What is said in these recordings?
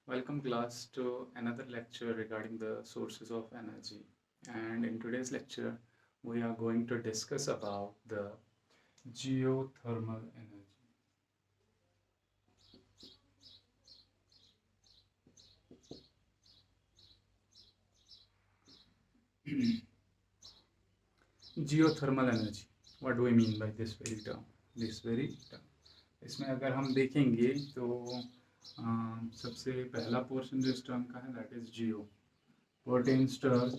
Welcome class to another lecture regarding the sources of energy. And in today's lecture, we are going to discuss about the geothermal energy. Geothermal energy. What do we mean by this very term? This very term. इसमें अगर हम देखेंगे तो सबसे पहला portion जो इस term का है that is Jio pertains to earth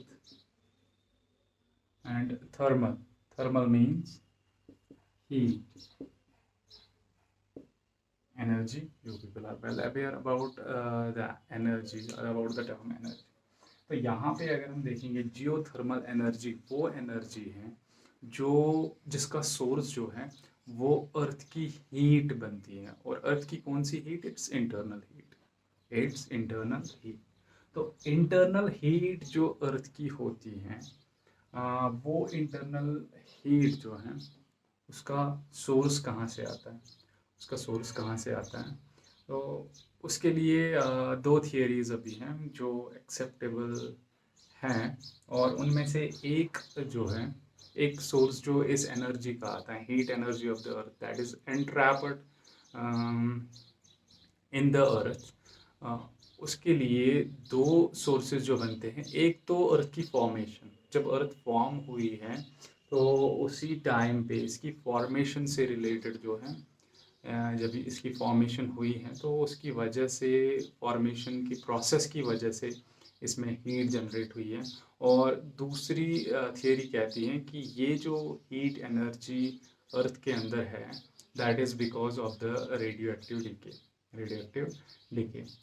and thermal means heat energy. You people are well aware about the energy or about the term energy. तो यहाँ पे अगर हम देखेंगे जियोथर्मल एनर्जी वो एनर्जी है जो जिसका सोर्स जो है वो अर्थ की हीट बनती है। और अर्थ की कौन सी हीट? It's internal heat. तो इंटरनल हीट जो अर्थ की होती है वो इंटरनल हीट जो है उसका सोर्स कहाँ से आता है? तो उसके लिए दो थियरीज अभी हैं जो एक्सेप्टेबल हैं। और उनमें से एक जो है, एक सोर्स जो इस एनर्जी का आता है, heat energy of the earth that is entrapped in the earth. उसके लिए दो सोर्सेज जो बनते हैं, एक तो अर्थ की फॉर्मेशन, जब अर्थ फॉर्म हुई है तो उसी टाइम पे इसकी फॉर्मेशन से रिलेटेड जो है जब इसकी फॉर्मेशन हुई है तो उसकी वजह से, फॉर्मेशन की प्रोसेस की वजह से इसमें हीट जनरेट हुई है। और दूसरी थियरी कहती है कि ये जो हीट एनर्जी अर्थ के अंदर है that is because of the radio active decay.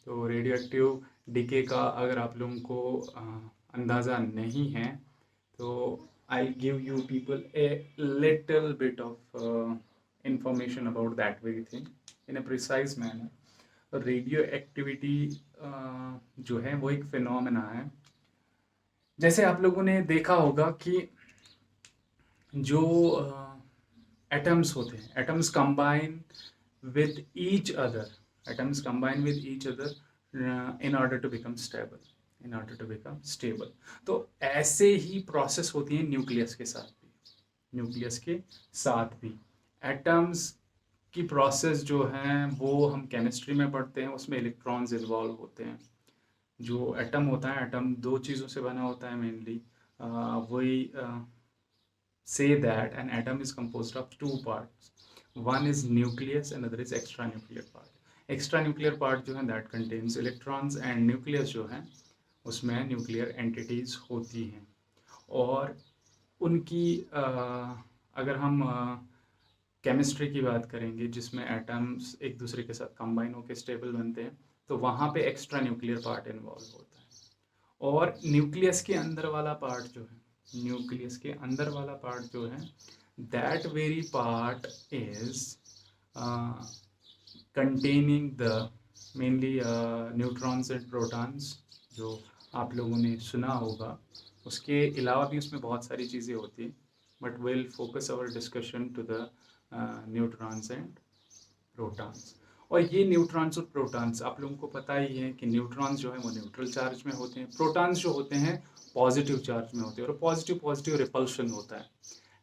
तो रेडियो एक्टिव डिके का अगर आप लोगों को अंदाज़ा नहीं है तो I'll give you people a little bit of information about that very thing in a precise manner. Radio activity जो है वो एक फिनोमेना है। जैसे आप लोगों ने देखा होगा कि जो एटम्स होते हैं, atoms combine with each other, in order to become stable. तो ऐसे ही प्रोसेस होती है न्यूक्लियस के साथ भी एटम्स की प्रोसेस जो है वो हम केमिस्ट्री में पढ़ते हैं, उसमें इलेक्ट्रॉन्स इन्वॉल्व होते हैं। जो एटम होता है, एटम दो चीज़ों से बना होता है मेनली। वही say that an atom is composed of two parts. One is nucleus, another is extra nuclear part. Extra nuclear part जो है that contains electrons, and nucleus जो है उसमें न्यूक्लियर एंटिटीज होती हैं। और उनकी अगर हम केमिस्ट्री की बात करेंगे जिसमें एटम्स एक दूसरे के साथ कंबाइन होकर स्टेबल बनते हैं, तो वहाँ पे एक्स्ट्रा न्यूक्लियर पार्ट इन्वॉल्व होता है। और न्यूक्लियस के अंदर वाला पार्ट जो है that very part is containing the mainly neutrons and protons, जो आप लोगों ने सुना होगा। उसके अलावा भी उसमें बहुत सारी चीज़ें होती हैं, but will focus our discussion to the neutrons and protons. और ये न्यूट्रॉन्स और प्रोटॉन्स आप लोगों को पता ही है कि न्यूट्रॉन्स जो है वो न्यूट्रल चार्ज में होते हैं, प्रोटॉन्स जो होते हैं पॉजिटिव चार्ज में होते हैं, और पॉजिटिव पॉजिटिव रिपल्शन होता है।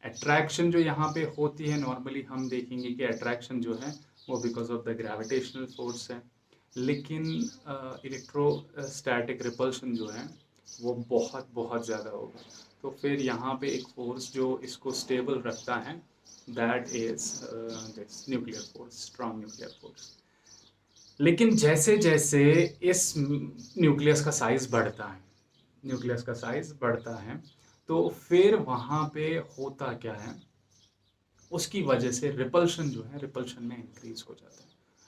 अट्रैक्शन जो यहाँ पे होती है, नॉर्मली हम देखेंगे कि अट्रैक्शन जो है वो because of the gravitational force है, लेकिन इलेक्ट्रोस्टैटिक रिपल्शन जो है वो बहुत बहुत ज़्यादा होगा। तो फिर यहाँ पे एक फोर्स जो इसको स्टेबल रखता है that is this nuclear force, strong nuclear force. लेकिन जैसे जैसे इस न्यूक्लियस का साइज बढ़ता है तो फिर वहाँ पे होता क्या है, उसकी वजह से रिपल्शन में इंक्रीज हो जाता है।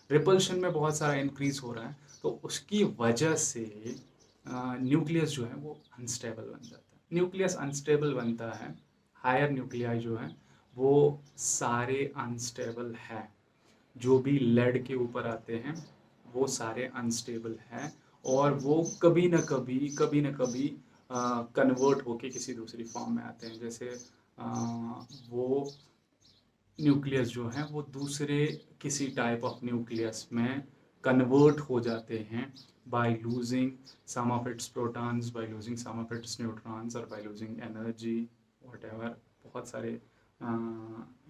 रिपल्शन में बहुत सारा इंक्रीज हो रहा है तो उसकी वजह से न्यूक्लियस जो है वो अनस्टेबल बन जाता है। न्यूक्लियस अनस्टेबल बनता है, हायर न्यूक्लियाई जो है वो सारे अनस्टेबल है। जो भी लेड के ऊपर आते हैं वो सारे अनस्टेबल हैं, और वो कभी न कभी कन्वर्ट होके किसी दूसरी फॉर्म में आते हैं। जैसे वो न्यूक्लियस जो है वो दूसरे किसी टाइप ऑफ न्यूक्लियस में कन्वर्ट हो जाते हैं by losing some of its protons, by losing some of its neutrons, or by losing energy, whatever. बहुत सारे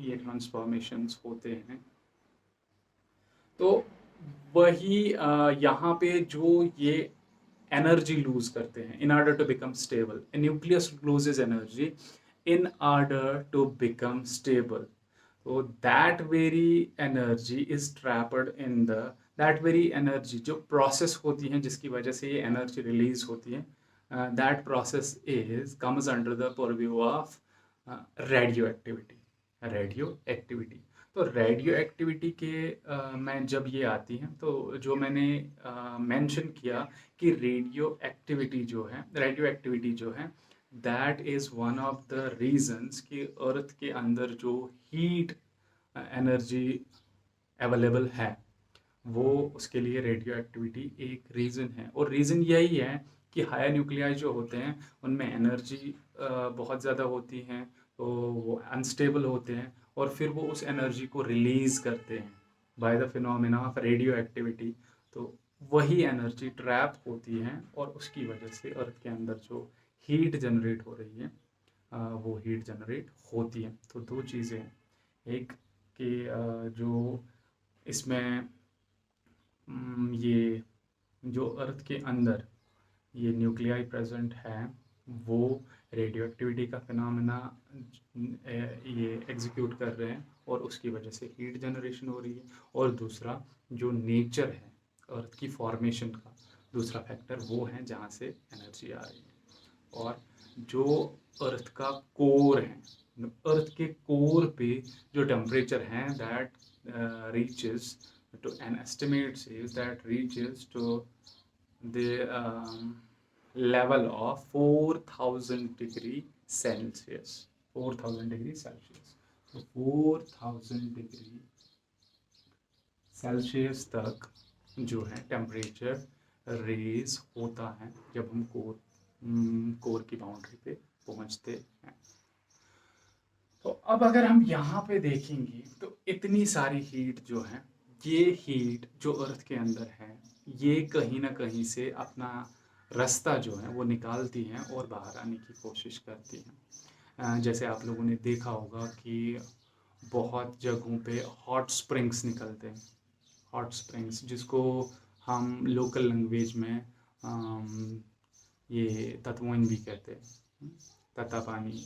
ये ट्रांसफॉर्मेशंस होते हैं। तो वही यहाँ पे जो ये एनर्जी लूज करते हैं in order to become stable, nucleus loses energy in order to become stable. So that very energy is trapped in the, that very energy जो process होती है जिसकी वजह से ये energy release होती है, that process is comes under the purview of radioactivity. radioactivity तो रेडियो एक्टिविटी के में जब ये आती हैं तो जो मैंने मेंशन किया कि रेडियो एक्टिविटी जो है that is one of the reasons कि अर्थ के अंदर जो हीट एनर्जी अवेलेबल है वो उसके लिए रेडियो एक्टिविटी एक रीज़न है। और रीज़न यही है कि हायर न्यूक्लियाई जो होते हैं उनमें एनर्जी बहुत ज़्यादा होती हैं, तो वो अनस्टेबल होते हैं और फिर वो उस एनर्जी को रिलीज़ करते हैं by the phenomena of radio activity. तो वही एनर्जी ट्रैप होती है और उसकी वजह से अर्थ के अंदर जो हीट जनरेट हो रही है वो हीट जनरेट होती है। तो दो चीज़ें, एक कि जो इसमें ये जो अर्थ के अंदर ये न्यूक्लियाई प्रेजेंट है वो रेडियो एक्टिविटी का फिनोमेना ये एग्जीक्यूट कर रहे हैं और उसकी वजह से हीट जनरेशन हो रही है। और दूसरा जो नेचर है अर्थ की फॉर्मेशन का दूसरा फैक्टर वो है जहाँ से एनर्जी आ रही है। और जो अर्थ का कोर है, अर्थ के कोर पे जो टेम्परेचर है that reaches to an estimate says that reaches to the level of 4000 degree Celsius. 4000 degree Celsius. So 4000 degree Celsius तक जो है टेम्परेचर रेज होता है जब हम कोर की बाउंड्री पे पहुंचते हैं। तो अब अगर हम यहाँ पे देखेंगे तो इतनी सारी हीट जो है, ये हीट जो अर्थ के अंदर है ये कहीं ना कहीं से अपना रास्ता जो है वो निकालती हैं और बाहर आने की कोशिश करती हैं। जैसे आप लोगों ने देखा होगा कि बहुत जगहों पे हॉट स्प्रिंग्स निकलते हैं, हॉट स्प्रिंग्स जिसको हम लोकल लैंग्वेज में ये तत्वों भी कहते हैं, तत्ता पानी,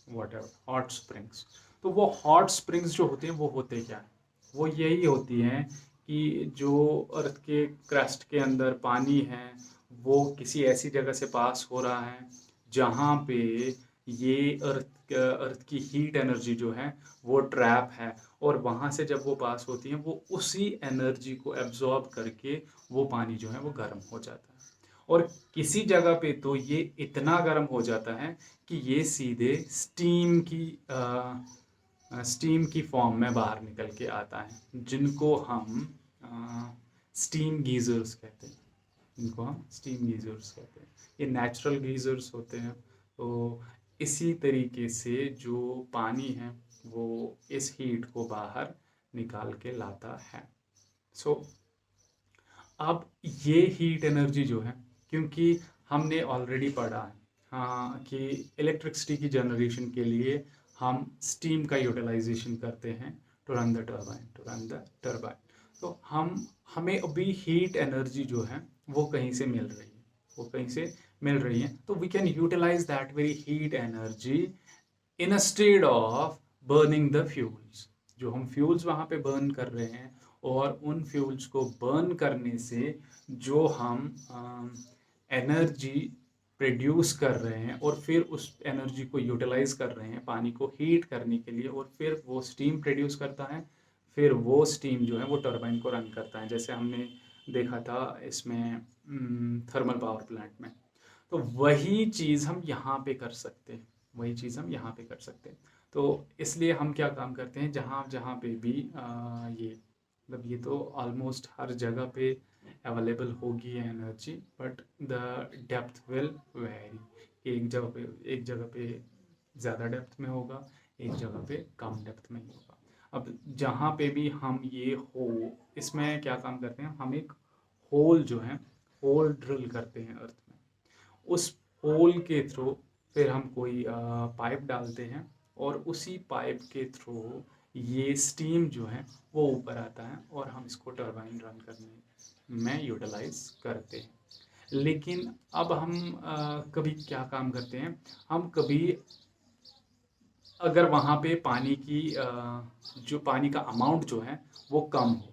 वॉटर, हॉट स्प्रिंग्स। तो वो हॉट स्प्रिंग्स जो होते हैं वो होते क्या है, वो यही होती हैं कि जो अर्थ के क्रस्ट के अंदर पानी है वो किसी ऐसी जगह से पास हो रहा है जहाँ पे ये अर्थ की हीट एनर्जी जो है वो ट्रैप है, और वहाँ से जब वो पास होती है वो उसी एनर्जी को एब्जॉर्ब करके वो पानी जो है वो गर्म हो जाता है। और किसी जगह पे तो ये इतना गर्म हो जाता है कि ये सीधे स्टीम की फॉर्म में बाहर निकल के आता है, जिनको हम स्टीम गीजर्स कहते हैं, इनको हम स्टीम गीजर्स कहते हैं। ये नेचुरल गीजर्स होते हैं। तो इसी तरीके से जो पानी है वो इस हीट को बाहर निकाल के लाता है। सो अब ये हीट एनर्जी जो है, क्योंकि हमने ऑलरेडी पढ़ा है हाँ कि इलेक्ट्रिसिटी की जनरेशन के लिए हम स्टीम का यूटिलाइजेशन करते हैं टू रन द टर्बाइन। तो हमें अभी हीट एनर्जी जो है वो कहीं से मिल रही है, तो we can utilize that very heat energy instead of burning the fuels. जो हम फ्यूल्स वहाँ पे बर्न कर रहे हैं और उन फ्यूल्स को बर्न करने से जो हम एनर्जी प्रोड्यूस कर रहे हैं और फिर उस एनर्जी को यूटिलाइज कर रहे हैं पानी को हीट करने के लिए, और फिर वो स्टीम प्रोड्यूस करता है, फिर वो स्टीम जो है वो टरबाइन को रन करता है, जैसे हमने देखा था इसमें थर्मल पावर प्लांट में। तो वही चीज़ हम यहाँ पे कर सकते हैं, तो इसलिए हम क्या काम करते हैं जहाँ जहाँ पे भी ये मतलब ये तो ऑलमोस्ट हर जगह पे अवेलेबल होगी energy, but the depth will very. एक जगह पे ज़्यादा डेप्थ में होगा, एक जगह पे कम डेप्थ में होगा। अब जहाँ पे भी हम ये हो इसमें क्या काम करते हैं, हम एक होल जो है होल ड्रिल करते हैं अर्थ में। उस होल के थ्रू फिर हम कोई पाइप डालते हैं और उसी पाइप के थ्रू ये स्टीम जो है वो ऊपर आता है और हम इसको टरबाइन रन करने में यूटिलाइज करते हैं। लेकिन अब हम कभी क्या काम करते हैं, हम कभी अगर वहाँ पे पानी की जो पानी का अमाउंट जो है वो कम हो,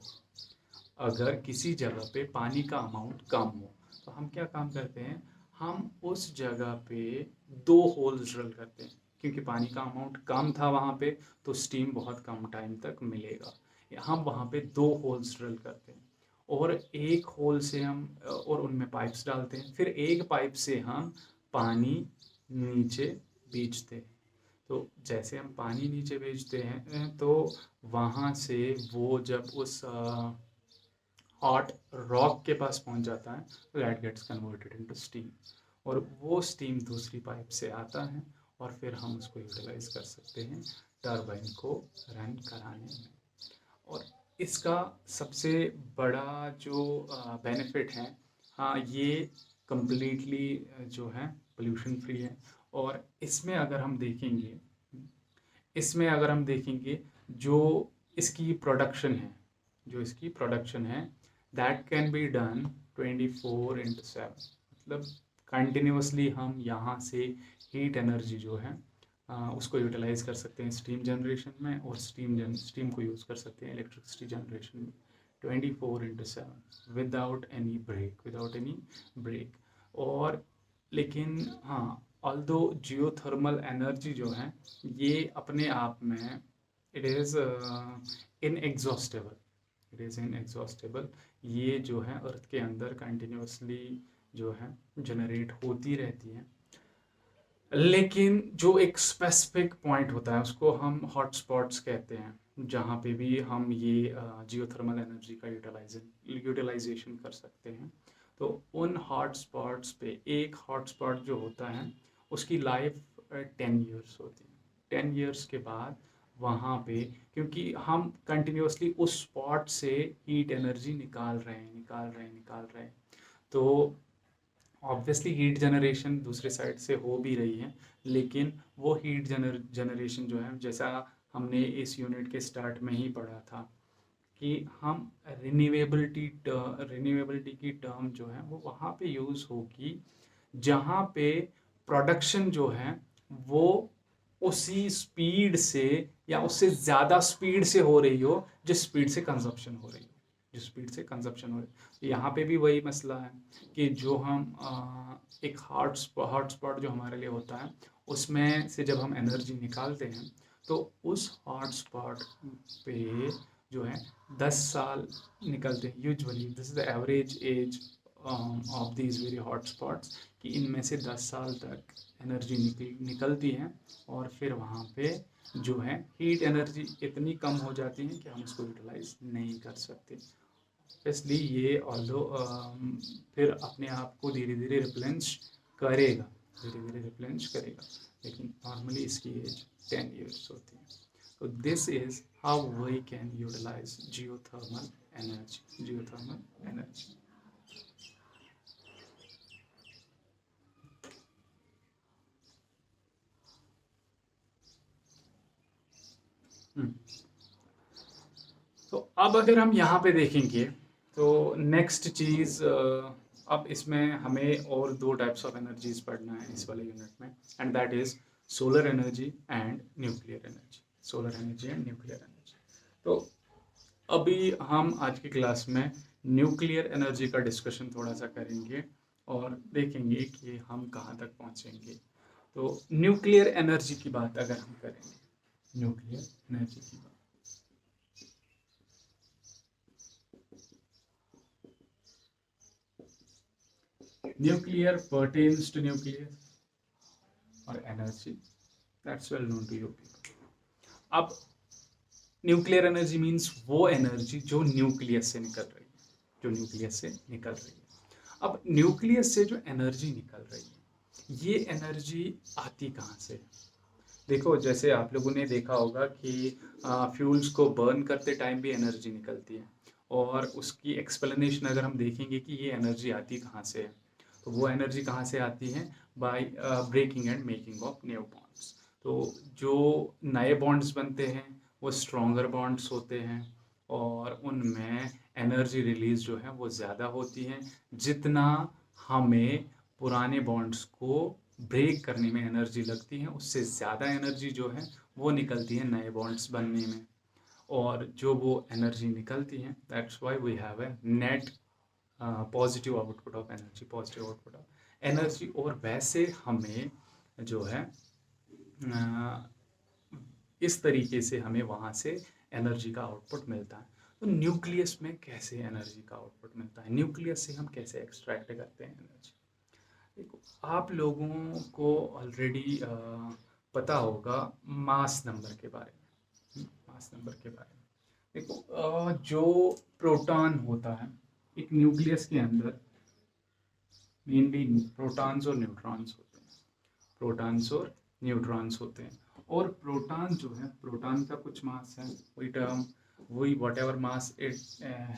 अगर किसी जगह पे पानी का अमाउंट कम हो तो हम क्या काम करते हैं, हम उस जगह पे दो होल्स ड्रिल करते हैं, क्योंकि पानी का अमाउंट कम था वहाँ पे तो स्टीम बहुत कम टाइम तक मिलेगा। हम वहाँ पे दो होल्स ड्रिल करते हैं और एक होल से हम और उनमें पाइप्स डालते हैं, फिर एक पाइप से हम पानी नीचे भेजते हैं। तो जैसे हम पानी नीचे भेजते हैं तो वहाँ से वो जब उस हॉट रॉक के पास पहुंच जाता है तो that gets converted into steam, और वो स्टीम दूसरी पाइप से आता है और फिर हम उसको यूटिलाइज कर सकते हैं टरबाइन को रन कराने में। और इसका सबसे बड़ा जो बेनिफिट है, हाँ ये कम्प्लीटली जो है पोल्यूशन फ्री है। और इसमें अगर हम देखेंगे जो इसकी प्रोडक्शन है जो इसकी प्रोडक्शन है दैट कैन बी डन 24/7, मतलब कंटिन्यूसली हम यहाँ से हीट एनर्जी जो है उसको यूटिलाइज कर सकते हैं स्टीम जनरेशन में, और स्टीम को यूज़ कर सकते हैं इलेक्ट्रिसिटी जनरेशन में 24/7 विदाउट एनी ब्रेक। और लेकिन हाँ, ऑल्दो जियोथर्मल एनर्जी जो है ये अपने आप में इट इज़ इनएग्जॉस्टेबल, ये जो है अर्थ के अंदर कंटिन्यूसली जो है जनरेट होती रहती है। लेकिन जो एक स्पेसिफिक पॉइंट होता है उसको हम हॉटस्पॉट्स कहते हैं, जहाँ पे भी हम ये जियोथर्मल एनर्जी का यूटिलाइजेशन कर सकते हैं। तो उन हॉटस्पॉट्स पे एक हॉटस्पॉट जो होता है उसकी लाइफ 10 ईयर्स होती है। 10 ईयर्स के बाद वहाँ पे, क्योंकि हम कंटिन्यूसली उस स्पॉट से हीट एनर्जी निकाल रहे हैं, तो ऑब्वियसली हीट जनरेशन दूसरे साइड से हो भी रही है। लेकिन वो हीट जनरेशन जो है, जैसा हमने इस यूनिट के स्टार्ट में ही पढ़ा था कि हम रिन्यूएबिलिटी की टर्म जो है वो वहाँ पे यूज़ होगी जहाँ पे प्रोडक्शन जो है वो उसी स्पीड से या उससे ज़्यादा स्पीड से हो रही हो जिस स्पीड से कंजप्शन हो रही हो। तो यहाँ पे भी वही मसला है कि जो हम एक हॉटस्पॉट जो हमारे लिए होता है उसमें से जब हम एनर्जी निकालते हैं तो उस हॉटस्पॉट पे जो है 10 साल निकलते हैं usually. This is the average age of these very hotspots, कि इनमें से 10 साल तक एनर्जी निकलती है और फिर वहाँ पे जो है हीट एनर्जी इतनी कम हो जाती है कि हम उसको यूटिलाइज नहीं कर सकते। इसलिए ये ऑल्दो फिर अपने आप को करेगा धीरे धीरे रिप्लेनिश करेगा, लेकिन नॉर्मली इसकी एज 10 ईयर्स होती है। तो this is how we can utilize geothermal energy. तो अब अगर हम यहाँ पे देखेंगे तो नेक्स्ट चीज़, अब इसमें हमें और दो टाइप्स ऑफ एनर्जीज पढ़ना है इस वाले यूनिट में, and that is solar energy and nuclear energy. तो अभी हम आज की क्लास में न्यूक्लियर एनर्जी का डिस्कशन थोड़ा सा करेंगे और देखेंगे कि हम कहाँ तक पहुँचेंगे। तो न्यूक्लियर एनर्जी की बात अगर हम करेंगे, न्यूक्लियर एनर्जी की बात, nuclear pertains to nucleus और energy that's well known to you people। अब न्यूक्लियर एनर्जी मीन्स वो एनर्जी जो न्यूक्लियस से निकल रही है। अब न्यूक्लियस से जो एनर्जी निकल रही है ये एनर्जी आती कहाँ से? देखो, जैसे आप लोगों ने देखा होगा कि फ्यूल्स को बर्न करते टाइम भी एनर्जी निकलती है, और उसकी एक्सप्लेनेशन अगर हम देखेंगे कि ये एनर्जी आती कहाँ से है, तो वो एनर्जी कहाँ से आती है? By breaking and making of new bonds. तो जो नए बॉन्ड्स बनते हैं वो स्ट्रॉन्गर बॉन्ड्स होते हैं, और उनमें एनर्जी रिलीज जो है वो ज़्यादा होती है, जितना हमें पुराने बॉन्ड्स को ब्रेक करने में एनर्जी लगती है उससे ज़्यादा एनर्जी जो है वो निकलती है नए बॉन्ड्स बनने में। और जो वो एनर्जी निकलती है, that's why we have a net positive output of energy, positive output of energy. और वैसे हमें जो है इस तरीके से हमें वहाँ से एनर्जी का आउटपुट मिलता है। तो न्यूक्लियस में कैसे एनर्जी का आउटपुट मिलता है, न्यूक्लियस से हम कैसे एक्सट्रैक्ट करते हैं एनर्जी? देखो, आप लोगों को ऑलरेडी पता होगा मास नंबर के बारे में, मास नंबर के बारे में। देखो, जो प्रोटॉन होता है एक न्यूक्लियस के अंदर, मेनली प्रोटॉन्स और न्यूट्रॉन्स होते हैं, प्रोटॉन्स और न्यूट्रॉन्स होते हैं। और प्रोटॉन जो है, प्रोटॉन का कुछ मास है, वही whatever mass it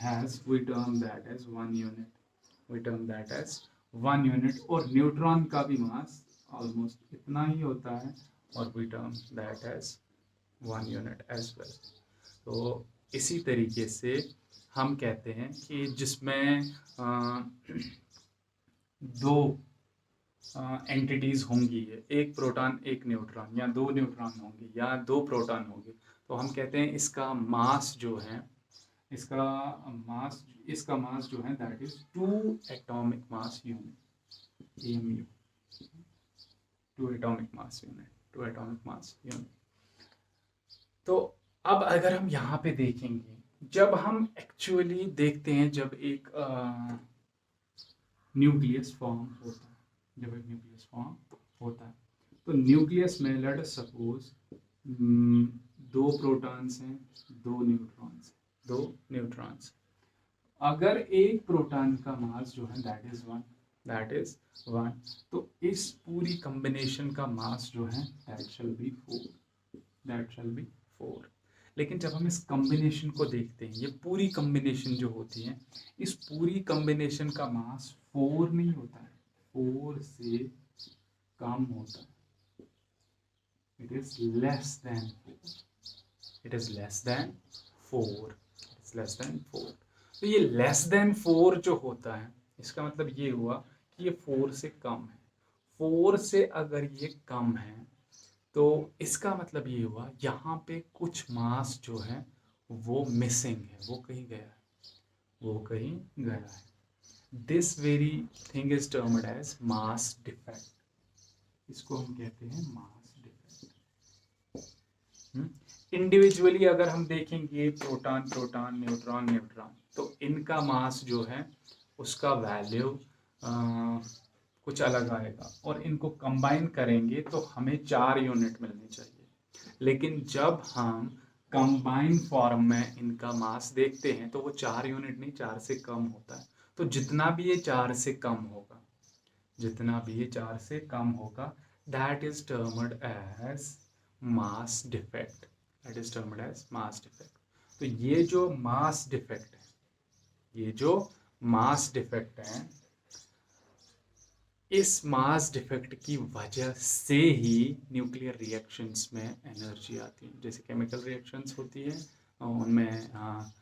has, we term that as 1 unit, we term that as 1 unit. और न्यूट्रॉन का भी मास ऑलमोस्ट इतना ही होता है, और we term that as 1 unit as well. तो इसी तरीके से हम कहते हैं कि जिसमें दो एंटिटीज होंगी, एक प्रोटॉन एक न्यूट्रॉन, या दो न्यूट्रॉन होंगे या दो प्रोटॉन होंगे, तो हम कहते हैं इसका मास जो है, इसका इसका मास जो है that is 2 atomic mass unit, MU, 2 atomic mass unit, 2 atomic mass unit. तो अब अगर हम यहाँ पे देखेंगे, जब हम एक्चुअली देखते हैं, जब एक न्यूक्लियस फॉर्म होता है, जब एक न्यूक्लियस फॉर्म होता है, तो न्यूक्लियस में लेट अस सपोज 2 प्रोटॉन्स हैं, 2 न्यूट्रॉन्स, 2 न्यूट्रॉन्स। अगर एक प्रोटॉन का मास जो है दैट इज 1, दैट इज 1, तो इस पूरी कॉम्बिनेशन का मास जो है that shall be 4, that shall be 4। लेकिन जब हम इस कॉम्बिनेशन को देखते हैं, ये पूरी कॉम्बिनेशन जो होती है, इस पूरी कॉम्बिनेशन का मास 4 नहीं होता है, 4 से कम होता है, it is less than 4, it is less than 4, it is less than 4। तो ये लेस देन 4 जो होता है, इसका मतलब ये हुआ कि ये 4 से कम है। 4 से अगर ये कम है, तो इसका मतलब ये हुआ यहाँ पे कुछ मास जो है वो मिसिंग है, वो कहीं गया है, वो कहीं गया है। This very thing is termed as mass defect, इसको हम कहते हैं मास डिफेक्ट। इंडिविजुअली अगर हम देखेंगे प्रोटॉन प्रोटॉन, न्यूट्रॉन न्यूट्रॉन, तो इनका मास जो है उसका वैल्यू कुछ अलग आएगा, और इनको कंबाइन करेंगे तो हमें 4 यूनिट मिलनी चाहिए। लेकिन जब हम कंबाइन फॉर्म में इनका मास देखते हैं तो वो 4 यूनिट नहीं, 4 से कम होता है। तो जितना भी ये 4 से कम होगा, जितना भी ये 4 से कम होगा, that is termed as mass defect, that is termed as mass defect. तो ये जो मास डिफेक्ट है, ये जो मास डिफेक्ट है, इस मास डिफेक्ट की वजह से ही न्यूक्लियर रिएक्शंस में एनर्जी आती है। जैसे केमिकल रिएक्शंस होती है, उनमें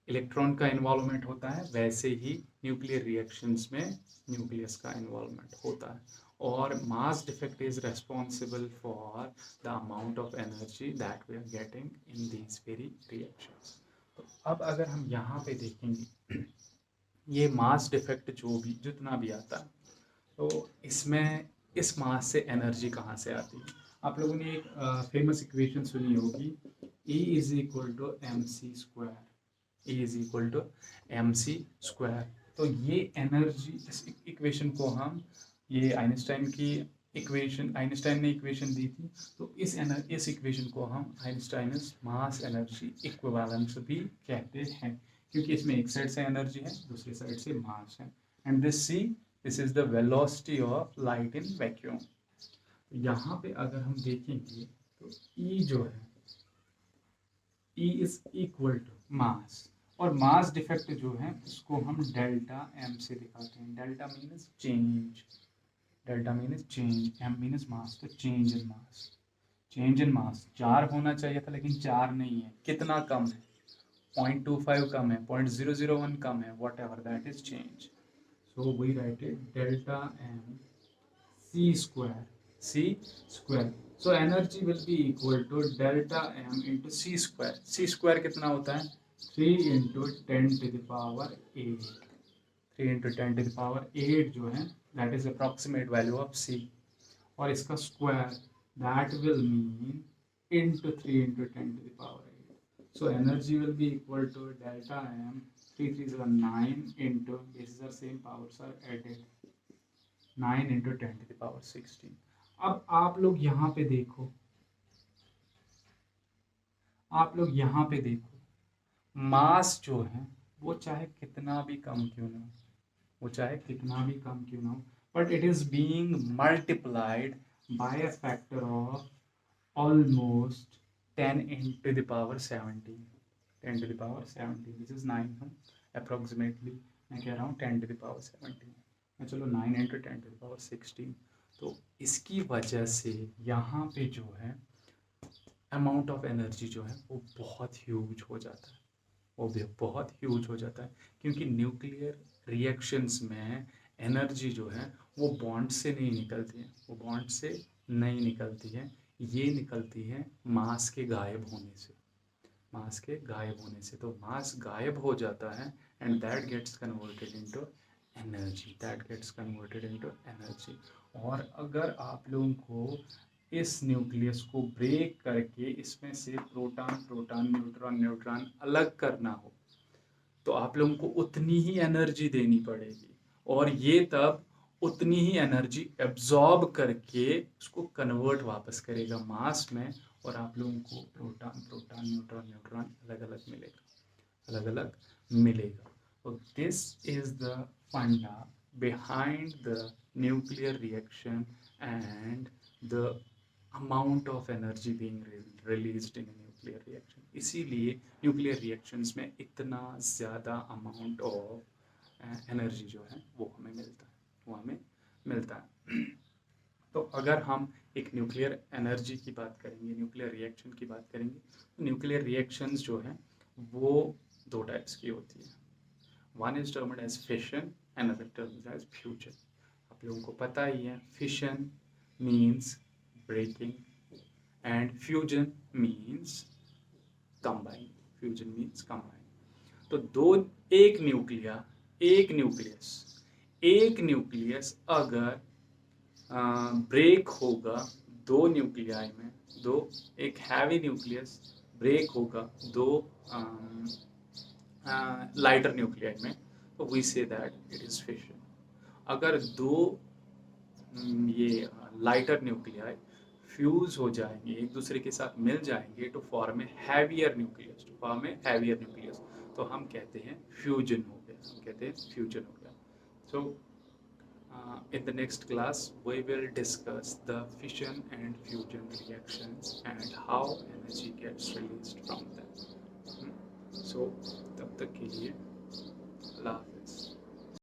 इलेक्ट्रॉन का इन्वॉल्वमेंट होता है, वैसे ही न्यूक्लियर रिएक्शंस में न्यूक्लियस का इन्वॉल्वमेंट होता है। और mass defect is responsible for the amount of energy that we are getting in these very reactions. तो अब अगर हम यहाँ पे देखेंगे, ये मास डिफेक्ट जो भी जितना भी आता है, तो इसमें इस मास से एनर्जी कहाँ से आती है? आप लोगों ने एक फेमस इक्वेशन सुनी होगी, E is equal to m c square, E is equal to m c square. तो ये एनर्जी, इस इक्वेशन को हम, ये आइंस्टाइन की इक्वेशन, आइंस्टाइन ने इक्वेशन दी थी, तो इस इक्वेशन को हम आइंस्टाइनस मास एनर्जी इक्विवेलेंस भी कहते हैं, क्योंकि इसमें एक साइड से एनर्जी है, दूसरी साइड से मास है। And this is the velocity of light in vacuum. यहाँ पे अगर हम देखेंगे तो E जो है, E is equal to mass, और मास डिफेक्ट जो है उसको हम डेल्टा एम से दिखाते हैं। Delta means change, delta means change, m means mass, तो change in mass. Change in मास 4 होना चाहिए था लेकिन 4 नहीं है। कितना कम है? 0.25 कम है, 0.001 कम है, whatever that is change. So we write it delta m c square, c square. So energy will be equal to delta m into c square. C square कितना होता है? 3 इंटू 10⁸, 3 इंटू 10⁸ जो है that is approximate value of c, और इसका square that will mean into 3 into 10⁸. So energy will be equal to delta m, 3 3s are 9 into, this is the same powers are added, 9 into 10⁻16। अब आप लोग यहाँ पे देखो, आप लोग यहाँ पे देखो, मास जो है वो चाहे कितना भी कम क्यों ना हो, वो चाहे कितना भी कम क्यों ना हो, but it is being multiplied by a factor of almost 10 into the power 17, 10 to the power 17, this is 9 हम अप्रोक्सीमेटली, मैं कह रहा हूँ 10 to the power 17, मैं चलो 9 into 10 to the power 16। तो इसकी वजह से यहाँ पे जो है अमाउंट ऑफ एनर्जी जो है वो बहुत ह्यूज हो जाता है, वो भी बहुत ह्यूज हो जाता है, क्योंकि न्यूक्लियर रिएक्शंस में एनर्जी जो है वो बॉन्ड से नहीं निकलती है, वो बॉन्ड से नहीं निकलती है, ये निकलती है मास के गायब होने से, मास के गायब होने से। तो मास गायब हो जाता है and that gets converted into energy, that gets converted into energy. और अगर आप लोगों को इस न्यूक्लियस को ब्रेक करके इसमें से प्रोटॉन प्रोटॉन न्यूट्रॉन न्यूट्रॉन अलग करना हो तो आप लोगों को उतनी ही एनर्जी देनी पड़ेगी, और ये तब उतनी ही एनर्जी एब्जॉर्ब करके उसको कन्वर्ट वापस करेगा मास में, और आप लोगों को प्रोटॉन प्रोटॉन न्यूट्रॉन न्यूट्रॉन अलग अलग मिलेगा, अलग अलग मिलेगा। तो दिस इज द फंडा behind the nuclear reaction and the amount of energy being released in a nuclear reaction। इसीलिए न्यूक्लियर रिएक्शंस में इतना ज़्यादा अमाउंट ऑफ एनर्जी जो है वो हमें मिलता है, वो हमें मिलता है। तो अगर हम एक न्यूक्लियर एनर्जी की बात करेंगे, न्यूक्लियर रिएक्शन की बात करेंगे, तो न्यूक्लियर रिएक्शंस जो हैं वो दो टाइप्स की होती है। One is termed as fission, another termed as fusion. आप लोगों को पता ही है, fission means breaking and fusion means combine, fusion means combine. तो दो, एक न्यूक्लियस अगर ब्रेक होगा दो न्यूक्लियाई में, दो, एक हैवी न्यूक्लियस ब्रेक होगा दो लाइटर न्यूक्लियाई में, तो we say that it is fission. अगर दो ये लाइटर न्यूक्लियाई फ्यूज हो जाएंगे, एक दूसरे के साथ मिल जाएंगे to form a heavier nucleus, to form a heavier nucleus, तो हम कहते हैं फ्यूजन हो गया, हम कहते हैं फ्यूजन हो गया। सो in the next class we will discuss the fission and fusion reactions and how energy gets released from them। So तब तक के लिए अल्लाह।